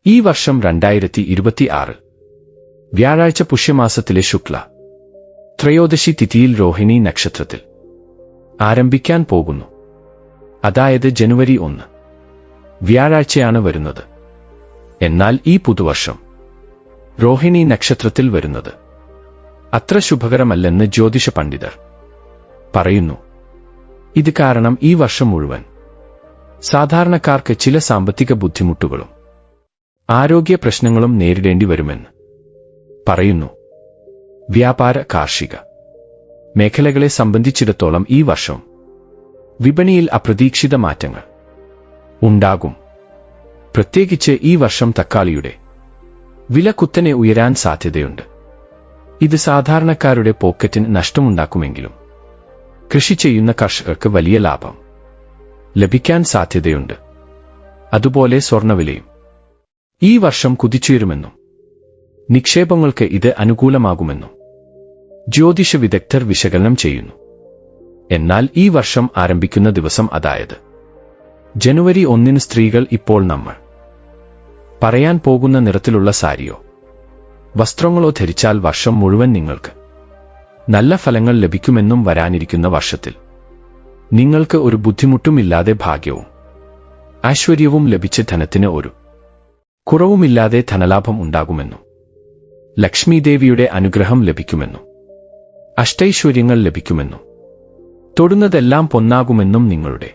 ഈ വർഷം 2026 വ്യാഴാഴ്ച പുഷ്യമാസത്തിലെ ശുക്ല ത്രയോദശി തിഥിയിൽ രോഹിണി നക്ഷത്രത്തിൽ ആരംഭിക്കാൻ പോകുന്നു. അതായത് ജനുവരി 1 വ്യാഴാഴ്ചയാണ് വരുന്നത്. എന്നാൽ ഈ പുതുവർഷം രോഹിണി നക്ഷത്രത്തിൽ വരുന്നത് അത്ര ശുഭകരമല്ലെന്ന് ജ്യോതിഷ പണ്ഡിതർ പറയുന്നു. ഇത് കാരണം ഈ വർഷം മുഴുവൻ സാധാരണക്കാർക്ക് ചില സാമ്പത്തിക ബുദ്ധിമുട്ടുകളും ആരോഗ്യ പ്രശ്നങ്ങളും നേരിടേണ്ടി വരുമെന്ന് പറയുന്നു. വ്യാപാര കാർഷിക മേഖലകളെ സംബന്ധിച്ചിടത്തോളം ഈ വർഷം വിപണിയിൽ അപ്രതീക്ഷിത മാറ്റങ്ങൾ ഉണ്ടാകും. പ്രത്യേകിച്ച് ഈ വർഷം തക്കാളിയുടെ വില കുത്തനെ ഉയരാൻ സാധ്യതയുണ്ട്. ഇത് സാധാരണക്കാരുടെ പോക്കറ്റിന് നഷ്ടമുണ്ടാക്കുമെങ്കിലും കൃഷി ചെയ്യുന്ന കർഷകർക്ക് വലിയ ലാഭം ലഭിക്കാൻ സാധ്യതയുണ്ട്. അതുപോലെ സ്വർണ്ണവിലയും ഈ വർഷം കുതിച്ചുയരുമെന്നും നിക്ഷേപങ്ങൾക്ക് ഇത് അനുകൂലമാകുമെന്നും ജ്യോതിഷ വിദഗ്ധർ വിശകലനം ചെയ്യുന്നു. എന്നാൽ ഈ വർഷം ആരംഭിക്കുന്ന ദിവസം, അതായത് ജനുവരി 1 സ്ത്രീകൾ ഇപ്പോൾ നമ്മൾ പറയാൻ പോകുന്ന നിറത്തിലുള്ള സാരിയോ വസ്ത്രങ്ങളോ ധരിച്ചാൽ വർഷം മുഴുവൻ നിങ്ങൾക്ക് നല്ല ഫലങ്ങൾ ലഭിക്കുമെന്നും വരാനിരിക്കുന്ന വർഷത്തിൽ നിങ്ങൾക്ക് ഒരു ബുദ്ധിമുട്ടുമില്ലാതെ ഭാഗ്യവും ഐശ്വര്യവും ലഭിച്ച് ധനത്തിന് ഒരു കുറവുമില്ലാതെ ധനലാഭം ഉണ്ടാകുമെന്നും ലക്ഷ്മീദേവിയുടെ അനുഗ്രഹം ലഭിക്കുമെന്നും അഷ്ടൈശ്വര്യങ്ങൾ ലഭിക്കുമെന്നും തൊടുന്നതെല്ലാം പൊന്നാകുമെന്നും നിങ്ങളുടെ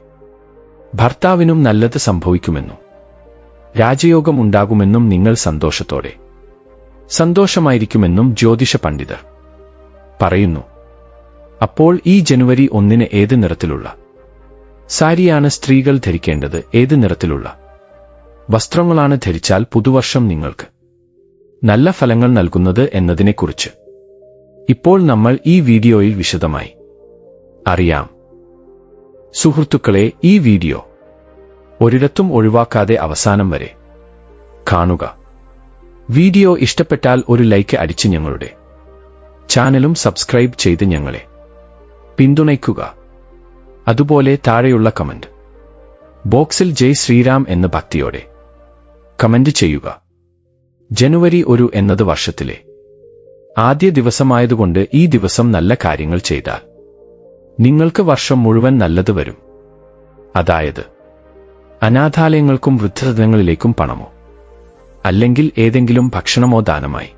ഭർത്താവിനും നല്ലത് സംഭവിക്കുമെന്നും രാജയോഗം ഉണ്ടാകുമെന്നും നിങ്ങൾ സന്തോഷമായിരിക്കുമെന്നും ജ്യോതിഷ പണ്ഡിതർ പറയുന്നു. അപ്പോൾ ഈ ജനുവരി 1 ഏത് നിറത്തിലുള്ള സാരിയാണ് സ്ത്രീകൾ ധരിക്കേണ്ടത്, ഏത് നിറത്തിലുള്ള വസ്ത്രങ്ങളാണ് ധരിച്ചാൽ പുതുവർഷം നിങ്ങൾക്ക് നല്ല ഫലങ്ങൾ നൽകുന്നത് എന്നതിനെക്കുറിച്ച് ഇപ്പോൾ നമ്മൾ ഈ വീഡിയോയിൽ വിശദമായി അറിയാം. സുഹൃത്തുക്കളെ, ഈ വീഡിയോ ഒരിടത്തും ഒഴിവാക്കാതെ അവസാനം വരെ കാണുക. വീഡിയോ ഇഷ്ടപ്പെട്ടാൽ ഒരു ലൈക്ക് അടിച്ച് ഞങ്ങളുടെ ചാനലും സബ്സ്ക്രൈബ് ചെയ്ത് ഞങ്ങളെ പിന്തുണയ്ക്കുക. അതുപോലെ താഴെയുള്ള കമന്റ് ബോക്സിൽ ജയ് ശ്രീറാം എന്ന് ഭക്തിയോടെ കമന്റ് ചെയ്യുക. ജനുവരി 1 എന്നത് വർഷത്തിലെ ആദ്യ ദിവസമായതുകൊണ്ട് ഈ ദിവസം നല്ല കാര്യങ്ങൾ ചെയ്താൽ നിങ്ങൾക്ക് വർഷം മുഴുവൻ നല്ലത് വരും. അതായത് അനാഥാലയങ്ങൾക്കും വൃദ്ധസദനങ്ങളിലേക്കും പണമോ അല്ലെങ്കിൽ ഏതെങ്കിലും ഭക്ഷണമോ ദാനമായി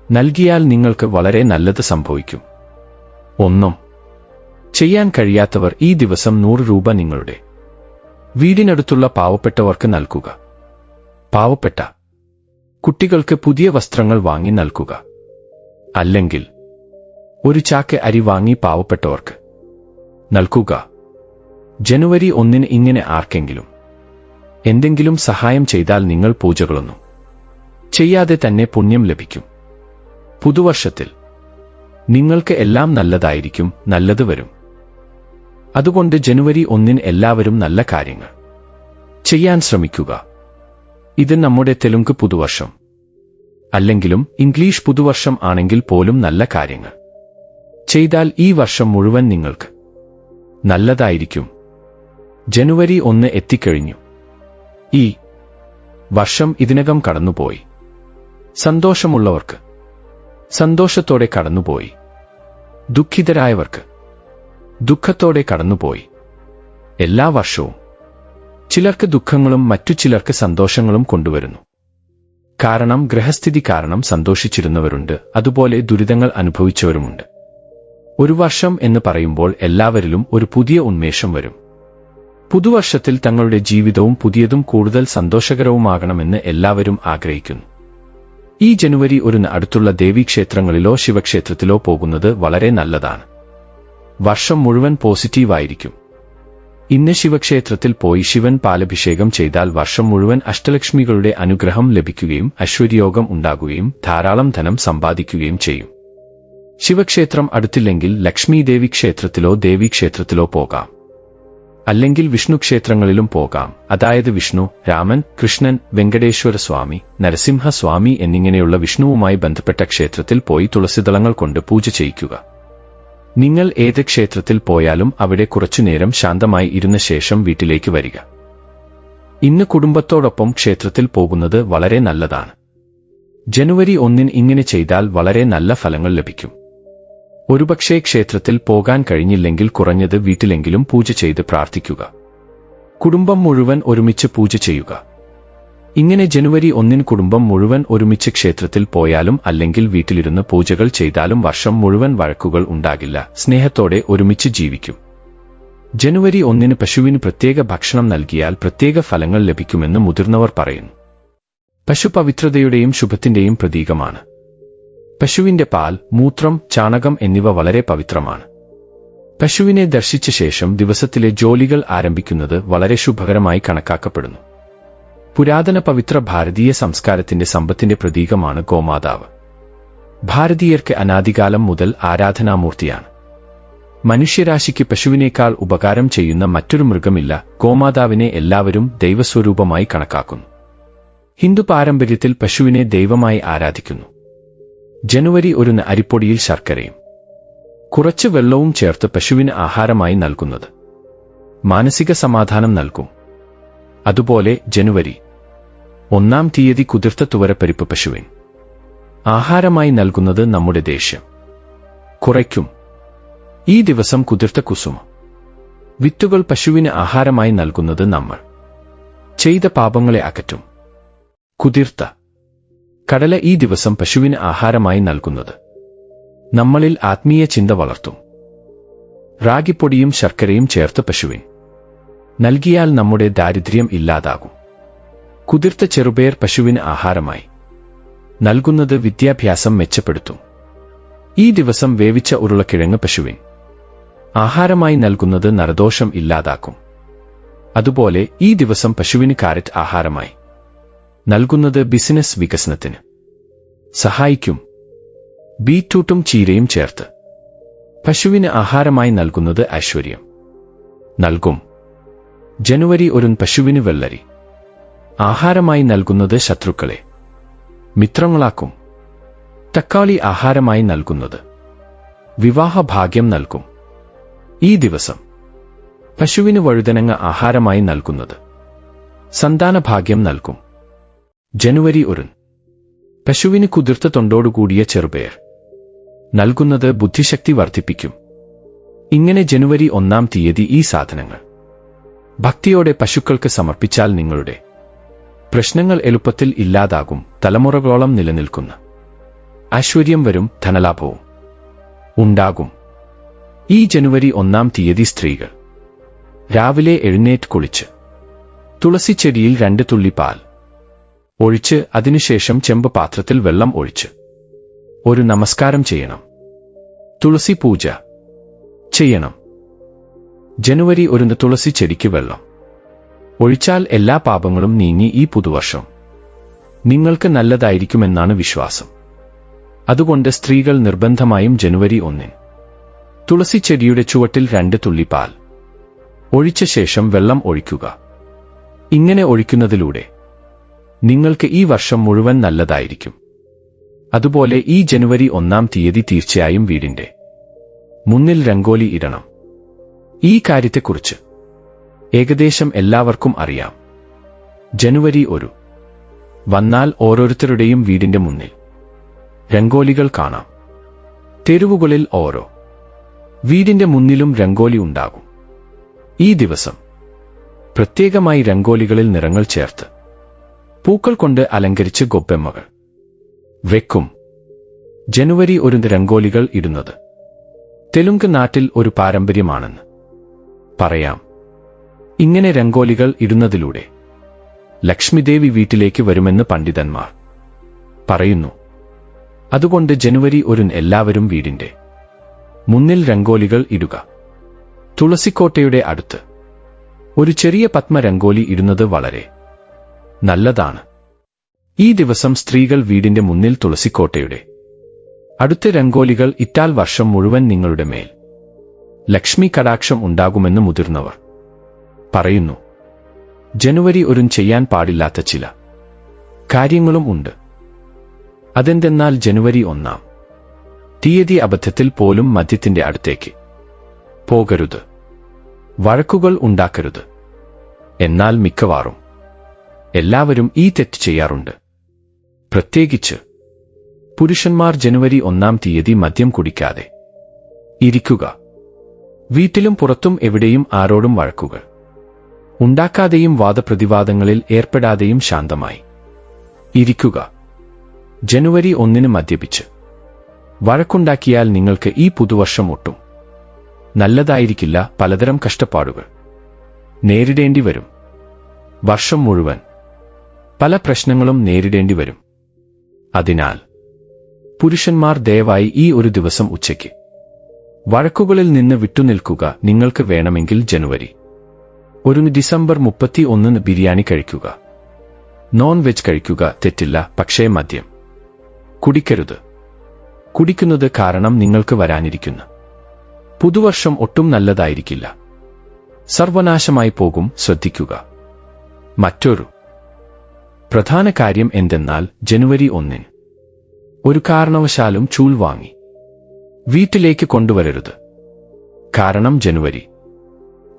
നൽകിയാൽ നിങ്ങൾക്ക് വളരെ നല്ലത് സംഭവിക്കും. ഒന്നും ചെയ്യാൻ കഴിയാത്തവർ ഈ ദിവസം 100 രൂപ നിങ്ങളുടെ വീടിനടുത്തുള്ള പാവപ്പെട്ടവർക്ക് നൽകുക. പാവപ്പെട്ട കുട്ടികൾക്ക് പുതിയ വസ്ത്രങ്ങൾ വാങ്ങി നൽകുക. അല്ലെങ്കിൽ ഒരു ചാക്ക് അരി വാങ്ങി പാവപ്പെട്ടവർക്ക് നൽകുക. ജനുവരി 1 ഇങ്ങനെ ആർക്കെങ്കിലും എന്തെങ്കിലും സഹായം ചെയ്താൽ നിങ്ങൾ പൂജകളൊന്നും ചെയ്യാതെ തന്നെ പുണ്യം ലഭിക്കും. പുതുവർഷത്തിൽ നിങ്ങൾക്ക് എല്ലാം നല്ലതായിരിക്കും, നല്ലത് വരും. അതുകൊണ്ട് ജനുവരി 1 എല്ലാവരും നല്ല കാര്യങ്ങൾ ചെയ്യാൻ ശ്രമിക്കുക. ഇത് നമ്മുടെ തെലുങ്ക് പുതുവർഷം അല്ലെങ്കിലും ഇംഗ്ലീഷ് പുതുവർഷം ആണെങ്കിൽ പോലും നല്ല കാര്യങ്ങൾ ചെയ്താൽ ഈ വർഷം മുഴുവൻ നിങ്ങൾക്ക് നല്ലതായിരിക്കും. ജനുവരി 1 എത്തിക്കഴിഞ്ഞു. ഈ വർഷം ഇതിനകം കടന്നുപോയി. സന്തോഷമുള്ളവർക്ക് സന്തോഷത്തോടെ കടന്നുപോയി. ദുഃഖിതരായവർക്ക് ദുഃഖത്തോടെ കടന്നുപോയി. എല്ലാ വർഷവും ചിലർക്ക് ദുഃഖങ്ങളും മറ്റു ചിലർക്ക് സന്തോഷങ്ങളും കൊണ്ടുവരുന്നു. കാരണം ഗ്രഹസ്ഥിതി കാരണം സന്തോഷിച്ചിരുന്നവരുണ്ട്, അതുപോലെ ദുരിതങ്ങൾ അനുഭവിച്ചവരുമുണ്ട്. ഒരു വർഷം എന്ന് പറയുമ്പോൾ എല്ലാവരിലും ഒരു പുതിയ ഉന്മേഷം വരും. പുതുവർഷത്തിൽ തങ്ങളുടെ ജീവിതവും പുതിയതും കൂടുതൽ സന്തോഷകരവുമാകണമെന്ന് എല്ലാവരും ആഗ്രഹിക്കുന്നു. ഈ ജനുവരി 1 അടുത്തുള്ള ദേവീക്ഷേത്രങ്ങളിലോ ശിവക്ഷേത്രത്തിലോ പോകുന്നത് വളരെ നല്ലതാണ്. വർഷം മുഴുവൻ പോസിറ്റീവായിരിക്കും. ഇന്ന് ശിവക്ഷേത്രത്തിൽ പോയി ശിവൻ പാലഭിഷേകം ചെയ്താൽ വർഷം മുഴുവൻ അഷ്ടലക്ഷ്മികളുടെ അനുഗ്രഹം ലഭിക്കുകയും ഐശ്വര്യയോഗം ഉണ്ടാകുകയും ധാരാളം ധനം സമ്പാദിക്കുകയും ചെയ്യും. ശിവക്ഷേത്രം അടുത്തില്ലെങ്കിൽ ലക്ഷ്മീദേവി ക്ഷേത്രത്തിലോ ദേവീക്ഷേത്രത്തിലോ പോകാം. അല്ലെങ്കിൽ വിഷ്ണു ക്ഷേത്രങ്ങളിലും പോകാം. അതായത് വിഷ്ണു, രാമൻ, കൃഷ്ണൻ, വെങ്കടേശ്വര സ്വാമി, നരസിംഹസ്വാമി എന്നിങ്ങനെയുള്ള വിഷ്ണുവുമായി ബന്ധപ്പെട്ട ക്ഷേത്രത്തിൽ പോയി തുളസിദളങ്ങൾ കൊണ്ട് പൂജ ചെയ്യിക്കുക. നിങ്ങൾ ഏത് ക്ഷേത്രത്തിൽ പോയാലും അവിടെ കുറച്ചുനേരം ശാന്തമായി ഇരുന്ന ശേഷം വീട്ടിലേക്ക് വരിക. ഇന്ന് കുടുംബത്തോടൊപ്പം ക്ഷേത്രത്തിൽ പോകുന്നത് വളരെ നല്ലതാണ്. ജനുവരി 1 ഇങ്ങനെ ചെയ്താൽ വളരെ നല്ല ഫലങ്ങൾ ലഭിക്കും. ഒരുപക്ഷേ ക്ഷേത്രത്തിൽ പോകാൻ കഴിഞ്ഞില്ലെങ്കിൽ കുറഞ്ഞത് വീട്ടിലെങ്കിലും പൂജ ചെയ്ത് പ്രാർത്ഥിക്കുക. കുടുംബം മുഴുവൻ ഒരുമിച്ച് പൂജ ചെയ്യുക. ഇങ്ങനെ ജനുവരി 1 കുടുംബം മുഴുവൻ ഒരുമിച്ച് ക്ഷേത്രത്തിൽ പോയാലും അല്ലെങ്കിൽ വീട്ടിലിരുന്ന് പൂജകൾ ചെയ്താലും വർഷം മുഴുവൻ വഴക്കുകൾ ഉണ്ടാകില്ല, സ്നേഹത്തോടെ ഒരുമിച്ച് ജീവിക്കും. ജനുവരി 1 പശുവിന് പ്രത്യേക ഭക്ഷണം നൽകിയാൽ പ്രത്യേക ഫലങ്ങൾ ലഭിക്കുമെന്ന് മുതിർന്നവർ പറയുന്നു. പശു പവിത്രതയുടെയും ശുഭത്തിന്റെയും പ്രതീകമാണ്. പശുവിന്റെ പാൽ, മൂത്രം, ചാണകം എന്നിവ വളരെ പവിത്രമാണ്. പശുവിനെ ദർശിച്ച ശേഷം ദിവസത്തിലെ ജോലികൾ ആരംഭിക്കുന്നത് വളരെ ശുഭകരമായി കണക്കാക്കപ്പെടുന്നു. പുരാതന പവിത്ര ഭാരതീയ സംസ്കാരത്തിന്റെ സമ്പത്തിന്റെ പ്രതീകമാണ് ഗോമാതാവ്. ഭാരതീയർക്ക് അനാദികാലം മുതൽ ആരാധനാമൂർത്തിയാണ്. മനുഷ്യരാശിക്ക് പശുവിനേക്കാൾ ഉപകാരം ചെയ്യുന്ന മറ്റൊരു മൃഗമില്ല. ഗോമാതാവിനെ എല്ലാവരും ദൈവസ്വരൂപമായി കണക്കാക്കുന്നു. ഹിന്ദു പാരമ്പര്യത്തിൽ പശുവിനെ ദൈവമായി ആരാധിക്കുന്നു. ജനുവരി 1 അരിപ്പൊടിയിൽ ശർക്കരയും കുറച്ച് വെള്ളവും ചേർത്ത് പശുവിന് ആഹാരമായി നൽകുന്നത് മാനസിക സമാധാനം നൽകും. അതുപോലെ ജനുവരി 1 കുതിർത്ത തുവരപ്പരിപ്പ് പശുവിന് ആഹാരമായി നൽകുന്നത് നമ്മുടെ ദേഷ്യം കുറയ്ക്കും. ഈ ദിവസം കുതിർത്ത കുസുമ വിത്തുകൾ പശുവിന് ആഹാരമായി നൽകുന്നത് നമ്മൾ ചെയ്ത പാപങ്ങളെ അകറ്റും. കുതിർത്ത കടല ഈ ദിവസം പശുവിന് ആഹാരമായി നൽകുന്നത് നമ്മളിൽ ആത്മീയ ചിന്ത വളർത്തും. റാഗിപ്പൊടിയും ശർക്കരയും ചേർത്ത് പശുവിന് നൽകിയാൽ നമ്മുടെ ദാരിദ്ര്യം ഇല്ലാതാകും. കുതിർത്ത ചെറുപയർ പശുവിന് ആഹാരമായി നൽകുന്നത് വിദ്യാഭ്യാസം മെച്ചപ്പെടുത്തും. ഈ ദിവസം വേവിച്ച ഉരുളക്കിഴങ്ങ് പശുവിന് ആഹാരമായി നൽകുന്നത് നരദോഷം ഇല്ലാതാക്കും. അതുപോലെ ഈ ദിവസം പശുവിന് കാരറ്റ് ആഹാരമായി നൽകുന്നത് ബിസിനസ് വികസനത്തിന് സഹായിക്കും. ബീറ്റ്റൂട്ടും ചീരയും ചേർത്ത് പശുവിന് ആഹാരമായി നൽകുന്നത് ഐശ്വര്യം നൽകും. ജനുവരി 1 പശുവിന് വെള്ളരി ആഹാരമായി നൽകുന്നത് ശത്രുക്കളെ മിത്രങ്ങളാക്കും. തക്കാളി ആഹാരമായി നൽകുന്നത് വിവാഹ ഭാഗ്യം നൽകും. ഈ ദിവസം പശുവിന് വഴുതനങ്ങ ആഹാരമായി നൽകുന്നത് സന്താന ഭാഗ്യം നൽകും. ജനുവരി 1 പശുവിന് കുതിർത്ത തൊണ്ടോടുകൂടിയ ചെറുപയർ നൽകുന്നത് ബുദ്ധിശക്തി വർദ്ധിപ്പിക്കും. ഇങ്ങനെ ജനുവരി 1 ഈ സാധനങ്ങൾ ഭക്തിയോടെ പശുക്കൾക്ക് സമർപ്പിച്ചാൽ നിങ്ങളുടെ പ്രശ്നങ്ങൾ എളുപ്പത്തിൽ ഇല്ലാതാകും. തലമുറകളോളം നിലനിൽക്കുന്ന ഐശ്വര്യം വരും, ധനലാഭവും ഉണ്ടാകും. ഈ ജനുവരി 1 സ്ത്രീകൾ രാവിലെ എഴുന്നേറ്റ് കുളിച്ച് തുളസിച്ചെടിയിൽ 2 തുള്ളി പാൽ ഒഴിച്ച് അതിനുശേഷം ചെമ്പ് പാത്രത്തിൽ വെള്ളം ഒഴിച്ച് ഒരു നമസ്കാരം ചെയ്യണം. തുളസി പൂജ ചെയ്യണം. ജനുവരി 1 തുളസി ചെടിക്ക് വെള്ളം ഒഴിച്ചാൽ എല്ലാ പാപങ്ങളും നീങ്ങി ഈ പുതുവർഷം നിങ്ങൾക്ക് നല്ലതായിരിക്കുമെന്നാണ് വിശ്വാസം. അതുകൊണ്ട് സ്ത്രീകൾ നിർബന്ധമായും ജനുവരി 1 തുളസി ചെടിയുടെ ചുവട്ടിൽ 2 തുള്ളി പാൽ ഒഴിച്ച ശേഷം വെള്ളം ഒഴിക്കുക. ഇങ്ങനെ ഒഴിക്കുന്നതിലൂടെ നിങ്ങൾക്ക് ഈ വർഷം മുഴുവൻ നല്ലതായിരിക്കും. അതുപോലെ ഈ ജനുവരി 1 തീർച്ചയായും വീടിന്റെ മുന്നിൽ രംഗോലി ഇടണം. ഈ കാര്യത്തെക്കുറിച്ച് ഏകദേശം എല്ലാവർക്കും അറിയാം. ജനുവരി 1 വന്നാൽ ഓരോരുത്തരുടെയും വീടിന്റെ മുന്നിൽ രംഗോലികൾ കാണാം. തെരുവുകളിൽ ഓരോ വീടിന്റെ മുന്നിലും രംഗോലി ഉണ്ടാകും. ഈ ദിവസം പ്രത്യേകമായി രംഗോലികളിൽ നിറങ്ങൾ ചേർത്ത് പൂക്കൾ കൊണ്ട് അലങ്കരിച്ച് ഗൊബ്ബെമ്മകൾ വെക്കും. ജനുവരി 1 രംഗോലികൾ ഇടുന്നത് തെലുങ്ക് നാട്ടിൽ ഒരു പാരമ്പര്യമാണെന്ന് പറയാം. ഇങ്ങനെ രംഗോലികൾ ഇടുന്നതിലൂടെ ലക്ഷ്മിദേവി വീട്ടിലേക്ക് വരുമെന്ന് പണ്ഡിതന്മാർ പറയുന്നു. അതുകൊണ്ട് ജനുവരി 1 എല്ലാവരും വീടിന്റെ മുന്നിൽ രംഗോലികൾ ഇടുക. തുളസിക്കോട്ടയുടെ അടുത്ത് ഒരു ചെറിയ പത്മ രംഗോലി ഇടുന്നത് വളരെ നല്ലതാണ്. ഈ ദിവസം സ്ത്രീകൾ വീടിന്റെ മുന്നിൽ തുളസിക്കോട്ടയുടെ അടുത്ത് രംഗോലികൾ ഇട്ടാൽ വർഷം മുഴുവൻ നിങ്ങളുടെ മേൽ ലക്ഷ്മി കടാക്ഷം ഉണ്ടാകുമെന്ന് മുതിർന്നവർ പറയുന്നു. ജനുവരി 1 ചെയ്യാൻ പാടില്ലാത്ത ചില കാര്യങ്ങളും ഉണ്ട്. അതെന്തെന്നാൽ ജനുവരി 1 അബദ്ധത്തിൽ പോലും മദ്യത്തിന്റെ അടുത്തേക്ക് പോകരുത്. വഴക്കുകൾ ഉണ്ടാക്കരുത്. എന്നാൽ മിക്കവാറും എല്ലാവരും ഈ തെറ്റ് ചെയ്യാറുണ്ട്. പ്രത്യേകിച്ച് പുരുഷന്മാർ. ജനുവരി 1-ാം തീയതി മദ്യം കുടിക്കാതെ ഇരിക്കുക. വീട്ടിലും പുറത്തും എവിടെയും ആരോടും വഴക്കുകൾ ഉണ്ടാക്കാതെയും വാദപ്രതിവാദങ്ങളിൽ ഏർപ്പെടാതെയും ശാന്തമായി ഇരിക്കുക. ജനുവരി 1-ന് മദ്യപിച്ച് വഴക്കുണ്ടാക്കിയാൽ നിങ്ങൾക്ക് ഈ പുതുവർഷം ഒട്ടും നല്ലതായിരിക്കില്ല. പലതരം കഷ്ടപ്പാടുകൾ നേരിടേണ്ടി വരും. വർഷം മുഴുവൻ പല പ്രശ്നങ്ങളും നേരിടേണ്ടി വരും. അതിനാൽ പുരുഷന്മാർ ദയവായി ഈ ഒരു ദിവസം ഉച്ചയ്ക്ക് വഴക്കുകളിൽ നിന്ന് വിട്ടുനിൽക്കുക. നിങ്ങൾക്ക് വേണമെങ്കിൽ ജനുവരി 1 ഡിസംബർ 31 ബിരിയാണി കഴിക്കുക, നോൺ വെജ് കഴിക്കുക, തെറ്റില്ല. പക്ഷേ മദ്യം കുടിക്കരുത്. കുടിക്കുന്നത് കാരണം നിങ്ങൾക്ക് വരാനിരിക്കുന്ന പുതുവർഷം ഒട്ടും നല്ലതായിരിക്കില്ല. സർവനാശമായി പോകും. ശ്രദ്ധിക്കുക. മറ്റൊരു പ്രധാന കാര്യം എന്തെന്നാൽ ജനുവരി 1-ന് ഒരു കാരണവശാലും ചൂൽ വാങ്ങി വീട്ടിലേക്ക് കൊണ്ടുവരരുത്. കാരണം ജനുവരി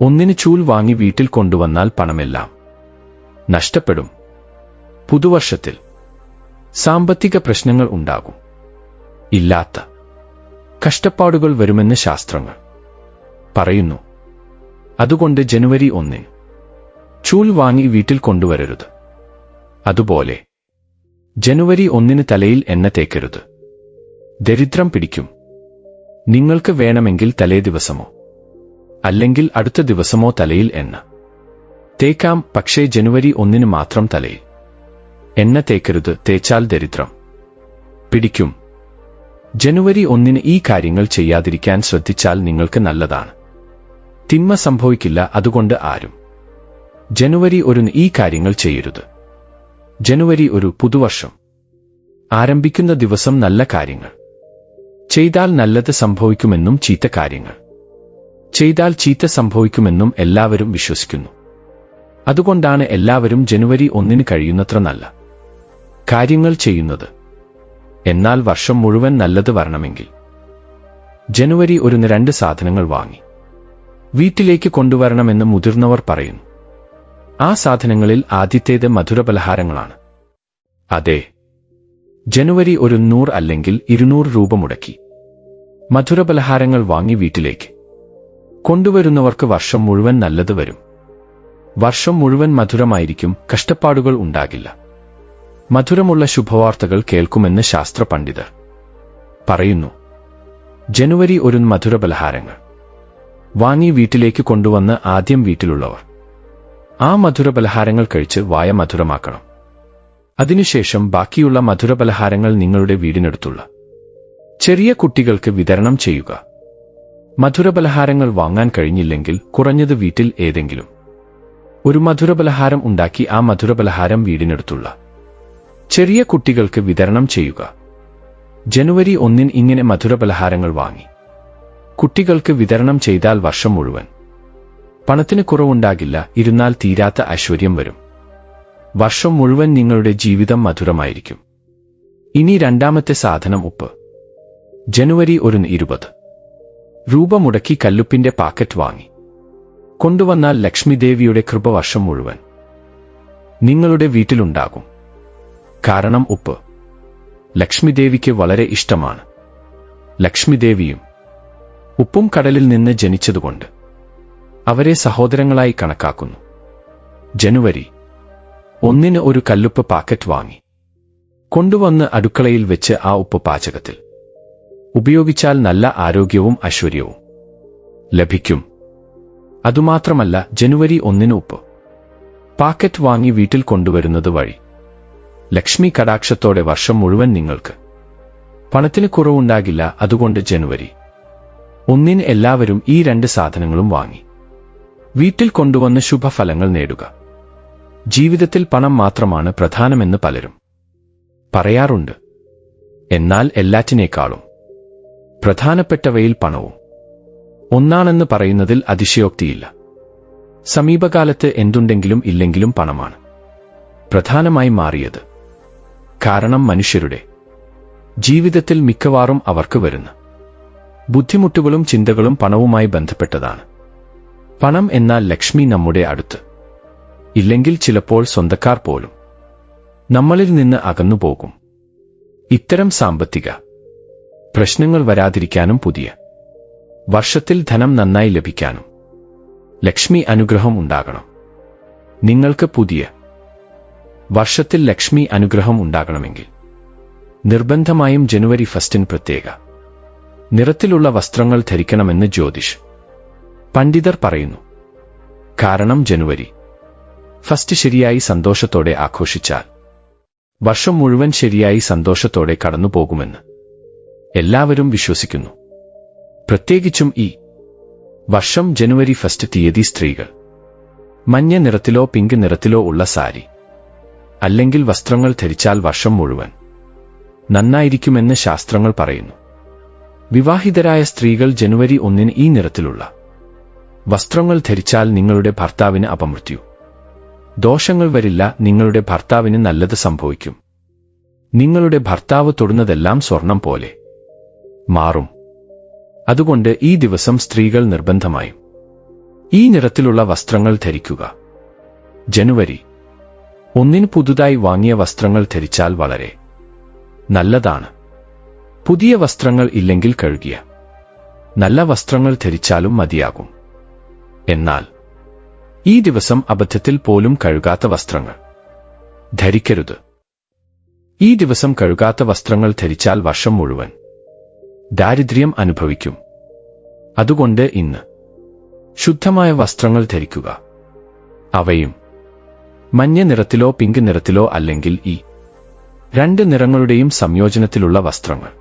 1-ന് ചൂൽ വാങ്ങി വീട്ടിൽ കൊണ്ടുവന്നാൽ പണമെല്ലാം നഷ്ടപ്പെടും. പുതുവർഷത്തിൽ സാമ്പത്തിക പ്രശ്നങ്ങൾ ഉണ്ടാകും. ഇല്ലാത്ത കഷ്ടപ്പാടുകൾ വരുമെന്ന് ശാസ്ത്രങ്ങൾ പറയുന്നു. അതുകൊണ്ട് ജനുവരി 1-ന് ചൂൽ വാങ്ങി വീട്ടിൽ കൊണ്ടുവരരുത്. അതുപോലെ ജനുവരി 1-ന് തലയിൽ എണ്ണ തേക്കരുത്. ദരിദ്രം പിടിക്കും. നിങ്ങൾക്ക് വേണമെങ്കിൽ തലേ ദിവസമോ അല്ലെങ്കിൽ അടുത്ത ദിവസമോ തലയിൽ എണ്ണ തേക്കാം. പക്ഷേ ജനുവരി 1-ന് മാത്രം തലയിൽ എണ്ണ തേക്കരുത്. തേച്ചാൽ ദരിദ്രം പിടിക്കും. ജനുവരി 1-ന് ഈ കാര്യങ്ങൾ ചെയ്യാതിരിക്കാൻ ശ്രദ്ധിച്ചാൽ നിങ്ങൾക്ക് നല്ലതാണ്. തിന്മ സംഭവിക്കില്ല. അതുകൊണ്ട് ആരും ജനുവരി 1-ന് ഈ കാര്യങ്ങൾ ചെയ്യരുത്. ജനുവരി 1 പുതുവർഷം ആരംഭിക്കുന്ന ദിവസം നല്ല കാര്യങ്ങൾ ചെയ്താൽ നല്ലത് സംഭവിക്കുമെന്നും ചീത്ത കാര്യങ്ങൾ ചെയ്താൽ ചീത്ത സംഭവിക്കുമെന്നും എല്ലാവരും വിശ്വസിക്കുന്നു. അതുകൊണ്ടാണ് എല്ലാവരും ജനുവരി 1-ന് കഴിയുന്നത്ര നല്ല കാര്യങ്ങൾ ചെയ്യുന്നത്. എന്നാൽ വർഷം മുഴുവൻ നല്ലത് വരണമെങ്കിൽ ജനുവരി 1-ന് 2 സാധനങ്ങൾ വാങ്ങി വീട്ടിലേക്ക് കൊണ്ടുവരണമെന്ന് മുതിർന്നവർ പറയുന്നു. ആ സാധനങ്ങളിൽ ആദ്യത്തേത് മധുരപലഹാരങ്ങളാണ്. അതെ, ജനുവരി 100 അല്ലെങ്കിൽ 200 രൂപ മുടക്കി മധുരപലഹാരങ്ങൾ വാങ്ങി വീട്ടിലേക്ക് കൊണ്ടുവരുന്നവർക്ക് വർഷം മുഴുവൻ നല്ലത് വരും. വർഷം മുഴുവൻ മധുരമായിരിക്കും. കഷ്ടപ്പാടുകൾ ഉണ്ടാകില്ല. മധുരമുള്ള ശുഭവാർത്തകൾ കേൾക്കുമെന്ന് ശാസ്ത്ര പണ്ഡിതർ പറയുന്നു. ജനുവരി 1-ന് മധുരപലഹാരങ്ങൾ വാങ്ങി വീട്ടിലേക്ക് കൊണ്ടുവന്ന് ആദ്യം വീട്ടിലുള്ളവർ ആ മധുരപലഹാരങ്ങൾ കഴിച്ച് വായ മധുരമാക്കണം. അതിനുശേഷം ബാക്കിയുള്ള മധുരപലഹാരങ്ങൾ നിങ്ങളുടെ വീടിനടുത്തുള്ള ചെറിയ കുട്ടികൾക്ക് വിതരണം ചെയ്യുക. മധുരപലഹാരങ്ങൾ വാങ്ങാൻ കഴിഞ്ഞില്ലെങ്കിൽ കുറഞ്ഞത് വീട്ടിൽ ഏതെങ്കിലും ഒരു മധുരപലഹാരം ഉണ്ടാക്കി ആ മധുരപലഹാരം വീടിനടുത്തുള്ള ചെറിയ കുട്ടികൾക്ക് വിതരണം ചെയ്യുക. ജനുവരി 1-ന് ഇങ്ങനെ മധുരപലഹാരങ്ങൾ വാങ്ങി കുട്ടികൾക്ക് വിതരണം ചെയ്താൽ വർഷം മുഴുവൻ പണത്തിന് കുറവുണ്ടാകില്ല. ഇരുന്നാൽ തീരാത്ത ഐശ്വര്യം വരും. വർഷം മുഴുവൻ നിങ്ങളുടെ ജീവിതം മധുരമായിരിക്കും. ഇനി രണ്ടാമത്തെ സാധനം ഉപ്പ്. ജനുവരി 1-ന് 20 രൂപ മുടക്കി കല്ലുപ്പിന്റെ പാക്കറ്റ് വാങ്ങി കൊണ്ടുവന്നാൽ ലക്ഷ്മിദേവിയുടെ കൃപ വർഷം മുഴുവൻ നിങ്ങളുടെ വീട്ടിലുണ്ടാകും. കാരണം ഉപ്പ് ലക്ഷ്മിദേവിക്ക് വളരെ ഇഷ്ടമാണ്. ലക്ഷ്മിദേവിയും ഉപ്പും കടലിൽ നിന്ന് ജനിച്ചതുകൊണ്ട് അവരെ സഹോദരങ്ങളായി കണക്കാക്കുന്നു. ജനുവരി 1-ന് ഒരു കല്ലുപ്പ് പാക്കറ്റ് വാങ്ങി കൊണ്ടുവന്ന് അടുക്കളയിൽ വെച്ച് ആ ഉപ്പ് പാചകത്തിൽ ഉപയോഗിച്ചാൽ നല്ല ആരോഗ്യവും ഐശ്വര്യവും ലഭിക്കും. അതുമാത്രമല്ല, ജനുവരി 1-ന് ഉപ്പ് പാക്കറ്റ് വാങ്ങി വീട്ടിൽ കൊണ്ടുവരുന്നത് വഴി ലക്ഷ്മി കടാക്ഷത്തോടെ വർഷം മുഴുവൻ നിങ്ങൾക്ക് പണത്തിന് കുറവുണ്ടാകില്ല. അതുകൊണ്ട് ജനുവരി 1-ന് എല്ലാവരും ഈ 2 സാധനങ്ങളും വാങ്ങി വീട്ടിൽ കൊണ്ടുവന്ന് ശുഭഫലങ്ങൾ നേടുക. ജീവിതത്തിൽ പണം മാത്രമാണ് പ്രധാനമെന്ന് പലരും പറയാറുണ്ട്. എന്നാൽ എല്ലാറ്റിനേക്കാളും പ്രധാനപ്പെട്ടവയിൽ പണവും ഒന്നാണെന്ന് പറയുന്നതിൽ അതിശയോക്തിയില്ല. സമീപകാലത്ത് എന്തുണ്ടെങ്കിലും ഇല്ലെങ്കിലും പണമാണ് പ്രധാനമായി മാറിയത്. കാരണം മനുഷ്യരുടെ ജീവിതത്തിൽ മിക്കവാറും അവർക്ക് വരുന്ന ബുദ്ധിമുട്ടുകളും ചിന്തകളും പണവുമായി ബന്ധപ്പെട്ടതാണ്. പണം എന്നാൽ ലക്ഷ്മി നമ്മുടെ അടുത്ത് ഇല്ലെങ്കിൽ ചിലപ്പോൾ സ്വന്തക്കാർ പോലും നമ്മളിൽ നിന്ന് അകന്നുപോകും. ഇത്തരം സാമ്പത്തിക പ്രശ്നങ്ങൾ വരാതിരിക്കാനും പുതിയ വർഷത്തിൽ ധനം നന്നായി ലഭിക്കാനും ലക്ഷ്മി അനുഗ്രഹം ഉണ്ടാകണം. നിങ്ങൾക്ക് പുതിയ വർഷത്തിൽ ലക്ഷ്മി അനുഗ്രഹം ഉണ്ടാകണമെങ്കിൽ നിർബന്ധമായും ജനുവരി 1 പ്രത്യേക നിറത്തിലുള്ള വസ്ത്രങ്ങൾ ധരിക്കണമെന്ന് ജ്യോതിഷ് പണ്ഡിതർ പറയുന്നു. കാരണം ജനുവരി 1 ശരിയായി സന്തോഷത്തോടെ ആഘോഷിച്ചാൽ വർഷം മുഴുവൻ ശരിയായി സന്തോഷത്തോടെ കടന്നുപോകുമെന്ന് എല്ലാവരും വിശ്വസിക്കുന്നു. പ്രത്യേകിച്ചും ഈ വർഷം ജനുവരി 1 തീയതി സ്ത്രീകൾ മഞ്ഞ നിറത്തിലോ പിങ്ക് നിറത്തിലോ ഉള്ള സാരി അല്ലെങ്കിൽ വസ്ത്രങ്ങൾ ധരിച്ചാൽ വർഷം മുഴുവൻ നന്നായിരിക്കുമെന്ന് ശാസ്ത്രങ്ങൾ പറയുന്നു. വിവാഹിതരായ സ്ത്രീകൾ ജനുവരി 1 ഈ നിറത്തിലുള്ള വസ്ത്രങ്ങൾ ധരിച്ചാൽ നിങ്ങളുടെ ഭർത്താവിന് അപമൃത്യു ദോഷങ്ങൾ വരില്ല. നിങ്ങളുടെ ഭർത്താവിന് നല്ലത് സംഭവിക്കും. നിങ്ങളുടെ ഭർത്താവ് തൊടുന്നതെല്ലാം സ്വർണം പോലെ മാറും. അതുകൊണ്ട് ഈ ദിവസം സ്ത്രീകൾ നിർബന്ധമായും ഈ നിറത്തിലുള്ള വസ്ത്രങ്ങൾ ധരിക്കുക. ജനുവരി 1 പുതുതായി വാങ്ങിയ വസ്ത്രങ്ങൾ ധരിച്ചാൽ വളരെ നല്ലതാണ്. പുതിയ വസ്ത്രങ്ങൾ ഇല്ലെങ്കിൽ കഴുകിയ നല്ല വസ്ത്രങ്ങൾ ധരിച്ചാലും മതിയാകും. എന്നാൽ ഈ ദിവസം അബദ്ധത്തിൽ പോലും കഴുകാത്ത വസ്ത്രങ്ങൾ ധരിക്കരുത്. ഈ ദിവസം കഴുകാത്ത വസ്ത്രങ്ങൾ ധരിച്ചാൽ വർഷം മുഴുവൻ ദാരിദ്ര്യം അനുഭവിക്കും. അതുകൊണ്ട് ഇന്ന് ശുദ്ധമായ വസ്ത്രങ്ങൾ ധരിക്കുക. അവയും മഞ്ഞ നിറത്തിലോ പിങ്ക് നിറത്തിലോ അല്ലെങ്കിൽ ഈ 2 നിറങ്ങളുടെയും സംയോജനത്തിലുള്ള വസ്ത്രങ്ങൾ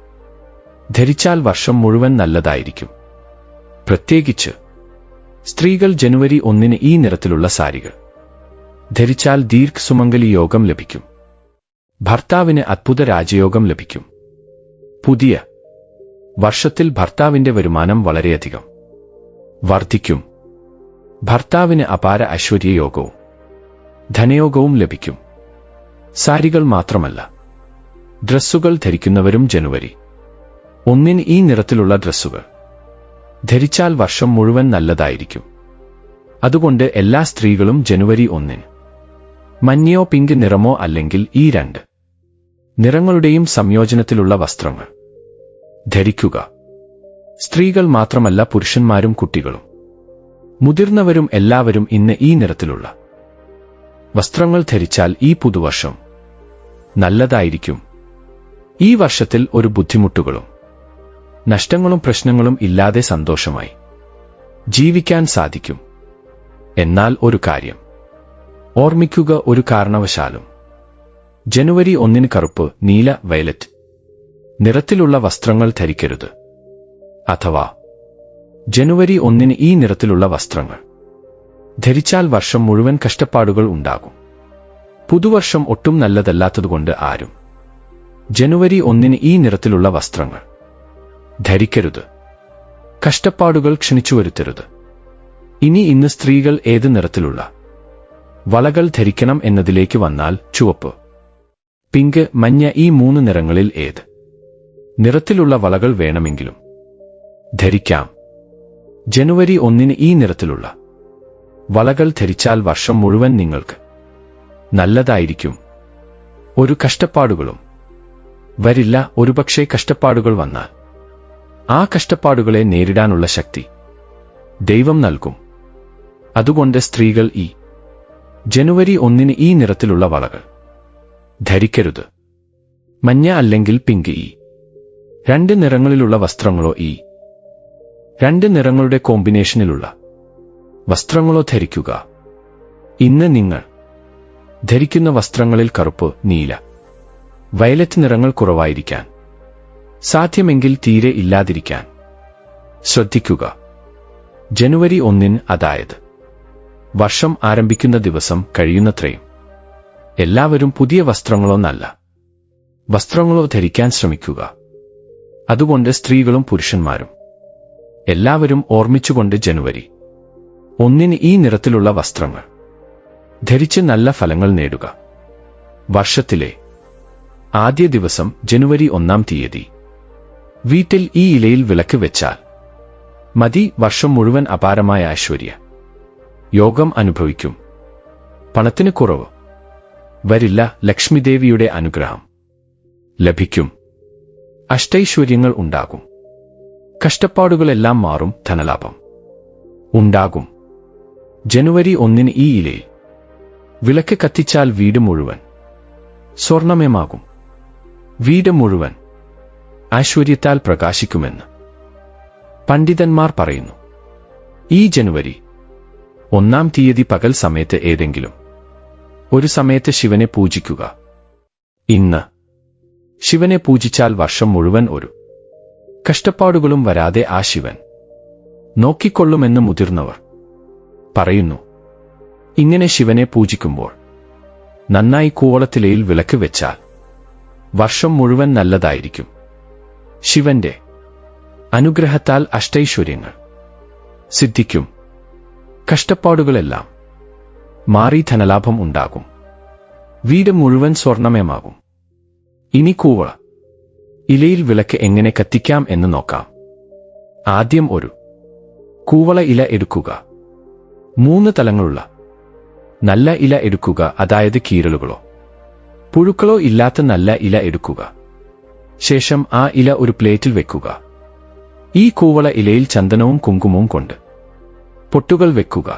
ധരിച്ചാൽ വർഷം മുഴുവൻ നല്ലതായിരിക്കും. പ്രത്യേകിച്ച് സ്ത്രീകൾ ജനുവരി 1 ഈ നിറത്തിലുള്ള സാരികൾ ധരിച്ചാൽ ദീർഘസുമംഗലി യോഗം ലഭിക്കും. ഭർത്താവിന് അദ്ഭുത രാജയോഗം ലഭിക്കും. പുതിയ വർഷത്തിൽ ഭർത്താവിന്റെ വരുമാനം വളരെയധികം വർദ്ധിക്കും. ഭർത്താവിന് അപാര ഐശ്വര്യയോഗവും ധനയോഗവും ലഭിക്കും. സാരികൾ മാത്രമല്ല, ഡ്രസ്സുകൾ ധരിക്കുന്നവരും ജനുവരി 1 ഈ നിറത്തിലുള്ള ഡ്രസ്സുകൾ ധരിച്ചാൽ വർഷം മുഴുവൻ നല്ലതായിരിക്കും. അതുകൊണ്ട് എല്ലാ സ്ത്രീകളും ജനുവരി 1 മഞ്ഞയോ പിങ്ക് നിറമോ അല്ലെങ്കിൽ ഈ 2 നിറങ്ങളുടെയും സംയോജനത്തിലുള്ള വസ്ത്രങ്ങൾ ധരിക്കുക. സ്ത്രീകൾ മാത്രമല്ല, പുരുഷന്മാരും കുട്ടികളും മുതിർന്നവരും എല്ലാവരും ഇന്ന് ഈ നിറത്തിലുള്ള വസ്ത്രങ്ങൾ ധരിച്ചാൽ ഈ പുതുവർഷം നല്ലതായിരിക്കും. ഈ വർഷത്തിൽ ഒരു ബുദ്ധിമുട്ടുകളും നഷ്ടങ്ങളും പ്രശ്നങ്ങളും ഇല്ലാതെ സന്തോഷമായി ജീവിക്കാൻ സാധിക്കും. എന്നാൽ ഒരു കാര്യം ഓർമ്മിക്കുക, ഒരു കാരണവശാലും ജനുവരി 1 കറുപ്പ്, നീല, വയലറ്റ് നിറത്തിലുള്ള വസ്ത്രങ്ങൾ ധരിക്കരുത്. അഥവാ ജനുവരി 1 ഈ നിറത്തിലുള്ള വസ്ത്രങ്ങൾ ധരിച്ചാൽ വർഷം മുഴുവൻ കഷ്ടപ്പാടുകൾ ഉണ്ടാകും. പുതുവർഷം ഒട്ടും നല്ലതല്ലാത്തതുകൊണ്ട് ആരും ജനുവരി 1 ഈ നിറത്തിലുള്ള വസ്ത്രങ്ങൾ ധരിക്കരുത്. കഷ്ടപ്പാടുകൾ ക്ഷണിച്ചു വരുത്തരുത്. ഇന്ന് സ്ത്രീകൾ ഏത് നിറത്തിലുള്ള വളകൾ ധരിക്കണം എന്നതിലേക്ക് വന്നാൽ ചുവപ്പ്, പിങ്ക്, മഞ്ഞ ഈ 3 നിറങ്ങളിൽ ഏത് നിറത്തിലുള്ള വളകൾ വേണമെങ്കിലും ധരിക്കാം. ജനുവരി 1 ഈ നിറത്തിലുള്ള വളകൾ ധരിച്ചാൽ വർഷം മുഴുവൻ നിങ്ങൾക്ക് നല്ലതായിരിക്കും. ഒരു കഷ്ടപ്പാടുകളും വരില്ല. ഒരുപക്ഷേ കഷ്ടപ്പാടുകൾ വന്നാൽ ആ കഷ്ടപ്പാടുകളെ നേരിടാനുള്ള ശക്തി ദൈവം നൽകും. അതുകൊണ്ട് സ്ത്രീകൾ ഈ ജനുവരി 1 ഈ നിറത്തിലുള്ള വളകൾ ധരിക്കരുത്. മഞ്ഞ അല്ലെങ്കിൽ പിങ്ക് ഈ 2 നിറങ്ങളിലുള്ള വസ്ത്രങ്ങളോ ഈ 2 നിറങ്ങളുടെ കോമ്പിനേഷനിലുള്ള വസ്ത്രങ്ങളോ ധരിക്കുക. ഇന്ന് നിങ്ങൾ ധരിക്കുന്ന വസ്ത്രങ്ങളിൽ കറുപ്പ്, നീല, വയലറ്റ് നിറങ്ങൾ കുറവായിരിക്കാൻ, സാധ്യമെങ്കിൽ തീരെ ഇല്ലാതിരിക്കാൻ ശ്രദ്ധിക്കുക. ജനുവരി 1 അതായത് വർഷം ആരംഭിക്കുന്ന ദിവസം കഴിയുന്നത്രയും എല്ലാവരും പുതിയ വസ്ത്രങ്ങളോ നല്ല വസ്ത്രങ്ങളോ ധരിക്കാൻ ശ്രമിക്കുക. അതുകൊണ്ട് സ്ത്രീകളും പുരുഷന്മാരും എല്ലാവരും ഓർമ്മിച്ചുകൊണ്ട് ജനുവരി 1 ഈ നിറത്തിലുള്ള വസ്ത്രങ്ങൾ ധരിച്ച് നല്ല ഫലങ്ങൾ നേടുക. വർഷത്തിലെ ആദ്യ ദിവസം ജനുവരി 1 തീയതി വീട്ടിൽ ഈ ഇലയിൽ വിളക്ക് വെച്ചാൽ മതി. വർഷം മുഴുവൻ അപാരമായ ഐശ്വര്യ യോഗം അനുഭവിക്കും. പണത്തിന് കുറവ് വരില്ല. ലക്ഷ്മിദേവിയുടെ അനുഗ്രഹം ലഭിക്കും. അഷ്ടൈശ്വര്യങ്ങൾ ഉണ്ടാകും. കഷ്ടപ്പാടുകളെല്ലാം മാറും. ധനലാഭം ഉണ്ടാകും. ജനുവരി 1 ഈ ഇലയിൽ വിളക്ക് കത്തിച്ചാൽ വീട് മുഴുവൻ സ്വർണമയമാകും. വീട് മുഴുവൻ ഐശ്വര്യത്താൽ പ്രകാശിക്കുമെന്ന് പണ്ഡിതന്മാർ പറയുന്നു. ഈ ജനുവരി 1 തീയതി പകൽ സമയത്ത് ഏതെങ്കിലും ഒരു സമയത്ത് ശിവനെ പൂജിക്കുക. ഇന്ന് ശിവനെ പൂജിച്ചാൽ വർഷം മുഴുവൻ ഒരു കഷ്ടപ്പാടുകളും വരാതെ ആ ശിവൻ നോക്കിക്കൊള്ളുമെന്ന് മുതിർന്നവർ പറയുന്നു. ഇങ്ങനെ ശിവനെ പൂജിക്കുമ്പോൾ നന്നായി കൂവളത്തിലയിൽ വിളക്ക് വെച്ചാൽ വർഷം മുഴുവൻ നല്ലതായിരിക്കും. ശിവന്റെ അനുഗ്രഹത്താൽ അഷ്ടൈശ്വര്യങ്ങൾ സിദ്ധിക്കും. കഷ്ടപ്പാടുകളെല്ലാം മാറി ധനലാഭം ഉണ്ടാകും. വീട് മുഴുവൻ സ്വർണമയമാകും. ഇനി കൂവള ഇലയിൽ വിളക്ക് എങ്ങനെ കത്തിക്കാം എന്ന് നോക്കാം. ആദ്യം ഒരു കൂവള ഇല എടുക്കുക. 3 തലങ്ങളുള്ള നല്ല ഇല എടുക്കുക. അതായത് കീറലുകളോ പുഴുക്കളോ ഇല്ലാത്ത നല്ല ഇല എടുക്കുക. ശേഷം ആ ഇല ഒരു പ്ലേറ്റിൽ വെക്കുക. ഈ കൂവള ഇലയിൽ ചന്ദനവും കുങ്കുമവും കൊണ്ട് പൊട്ടുകൾ വെക്കുക.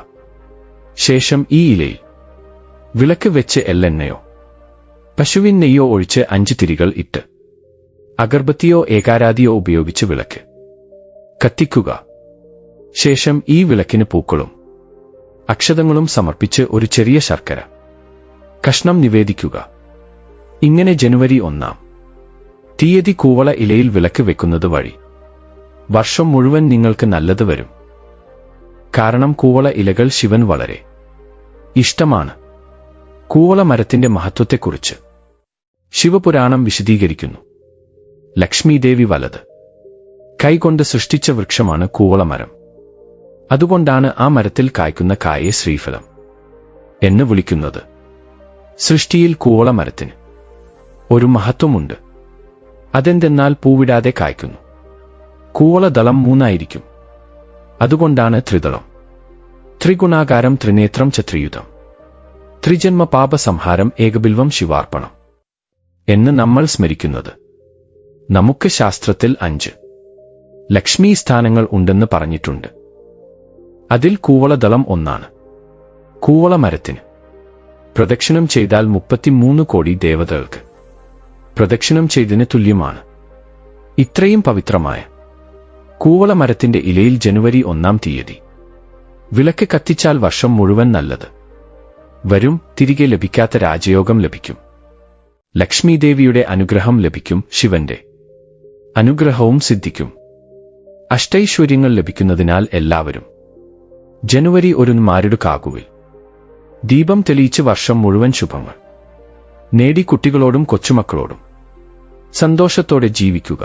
ശേഷം ഈ ഇലയിൽ വിളക്ക് വെച്ച് എള്ളെണ്ണയോ പശുവിൻ നെയ്യോ ഒഴിച്ച് 5 തിരികൾ ഇട്ട് അഗർബത്തിയോ ഏകാരാതിയോ ഉപയോഗിച്ച് വിളക്ക് കത്തിക്കുക. ശേഷം ഈ വിളക്കിന് പൂക്കളും അക്ഷതങ്ങളും സമർപ്പിച്ച് ഒരു ചെറിയ ശർക്കര കഷ്ണം നിവേദിക്കുക. ഇങ്ങനെ ജനുവരി 1 തീയതി കൂവള ഇലയിൽ വിളക്ക് വെക്കുന്നത് വഴി വർഷം മുഴുവൻ നിങ്ങൾക്ക് നല്ലത് വരും. കാരണം കൂവള ഇലകൾ ശിവൻ വളരെ ഇഷ്ടമാണ്. കൂവള മരത്തിന്റെ മഹത്വത്തെക്കുറിച്ച് ശിവപുരാണം വിശദീകരിക്കുന്നു. ലക്ഷ്മീദേവി വലത് കൈകൊണ്ട് സൃഷ്ടിച്ച വൃക്ഷമാണ് കൂവളമരം. അതുകൊണ്ടാണ് ആ മരത്തിൽ കായ്ക്കുന്ന കായെ ശ്രീഫലം എന്ന് വിളിക്കുന്നത്. സൃഷ്ടിയിൽ കൂവളമരത്തിന് ഒരു മഹത്വമുണ്ട്. അതെന്തെന്നാൽ പൂവിടാതെ കായ്ക്കുന്നു. കൂവളദളം 3 ആയിരിക്കും. അതുകൊണ്ടാണ് ത്രിദളം. ത്രിഗുണാകാരം ത്രിനേത്രം ച ത്രിയുധം. ത്രിജന്മ പാപസംഹാരം ഏകബിൽവം ശിവാർപ്പണം എന്ന് നമ്മൾ സ്മരിക്കുന്നത്. നമുക്ക് ശാസ്ത്രത്തിൽ 5 ലക്ഷ്മി സ്ഥാനങ്ങൾ ഉണ്ടെന്ന് പറഞ്ഞിട്ടുണ്ട്. അതിൽ കൂവളദളം ഒന്നാണ്. കൂവള മരത്തിന് പ്രദക്ഷിണം ചെയ്താൽ 33 കോടി ദേവതകൾക്ക് പ്രദക്ഷിണം ചെയ്തതിന് തുല്യമാണ്. ഇത്രയും പവിത്രമായ കൂവള മരത്തിന്റെ ഇലയിൽ ജനുവരി 1 തീയതി വിളക്ക് കത്തിച്ചാൽ വർഷം മുഴുവൻ നല്ലത് വരും. തിരികെ ലഭിക്കാത്ത രാജയോഗം ലഭിക്കും. ലക്ഷ്മീദേവിയുടെ അനുഗ്രഹം ലഭിക്കും. ശിവന്റെ അനുഗ്രഹവും സിദ്ധിക്കും. അഷ്ടൈശ്വര്യങ്ങൾ ലഭിക്കുന്നതിനാൽ എല്ലാവരും ജനുവരി 1 മാരിടുകാകുവിൽ ദീപം തെളിയിച്ച് വർഷം മുഴുവൻ ശുഭങ്ങൾ നേടി കുട്ടികളോടും കൊച്ചുമക്കളോടും സന്തോഷത്തോടെ ജീവിക്കുക.